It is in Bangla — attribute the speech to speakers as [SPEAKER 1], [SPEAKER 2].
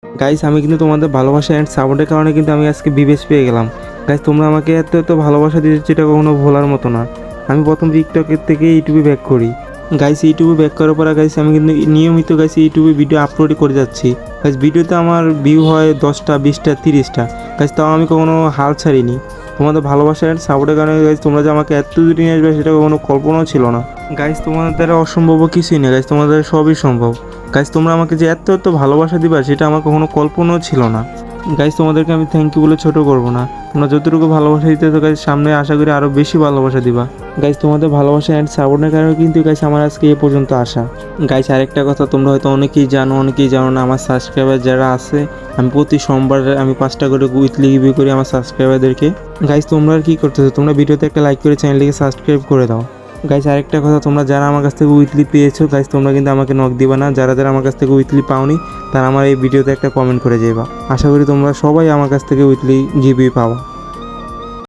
[SPEAKER 1] গাইস আমি কিন্তু তোমাদের ভালোবাসা অ্যান্ড সাপোর্টের কারণে কিন্তু আমি আজকে বিবেচ পেয়ে গেলাম। গাইস তোমরা আমাকে এত এত ভালোবাসা দিয়েছো, যেটা কখনো ভোলার মতো না। আমি প্রথম টিকটকের থেকে ইউটিউবে ব্যাক করি। গাইস ইউটিউবে ব্যাক করার পর গাইস আমি কিন্তু নিয়মিত গাইস ইউটিউবে ভিডিও আপলোড করে যাচ্ছি। গাইস ভিডিওতে আমার ভিউ হয় 10টা 20টা 30টা। গাইস তাও আমি কখনো হাল ছাড়িনি। তোমাদের ভালোবাসা অ্যান্ড সাপোর্টের কারণে গাইস তোমরা যে আমাকে এত দূরে নিয়ে আসবে সেটা কখনো কল্পনাও ছিল না। গাইস তোমাদের দ্বারা অসম্ভব কিছুই না গাইস, তোমাদের দ্বারা সবই সম্ভব। গাইস তোমরা আমাকে যে এত এত ভালোবাসা দিবা সেটা আমার কখনো কল্পনাও ছিল না। গাইস তোমাদেরকে আমি থ্যাংক ইউ বলে ছোট করবো না। তোমরা যতটুকু ভালোবাসা দিতে তো গাইস সামনে আশা করি আরও বেশি ভালোবাসা দিবা। গাইস তোমাদের ভালোবাসা অ্যান্ড সাপোর্টের কারণে কিন্তু গাইস আমার আজকে এ পর্যন্ত আসা। গাইস আরেকটা কথা, তোমরা হয়তো অনেকেই জানো না, আমার সাবস্ক্রাইবার যারা আছে আমি প্রতি সোমবার আমি 5টা করে উইকলি রিভিউ করি আমার সাবস্ক্রাইবারদেরকে। গাইস তোমরা আর কি করতেছো, তোমরা ভিডিওতে একটা লাইক করে চ্যানেলটিকে সাবস্ক্রাইব করে দাও। গাইস আরেকটা কথা, তোমরা যারা আমার কাছ থেকে উইকলি পেয়েছো গাইস তোমরা কিন্তু আমাকে নক দিবা না। যারা আমার কাছ থেকে উইকলি পাওনি তারা আমার এই ভিডিওতে একটা কমেন্ট করে যাবা। আশা করি তোমরা সবাই আমার কাছ থেকে উইকলি রিভিউ পাওয়া।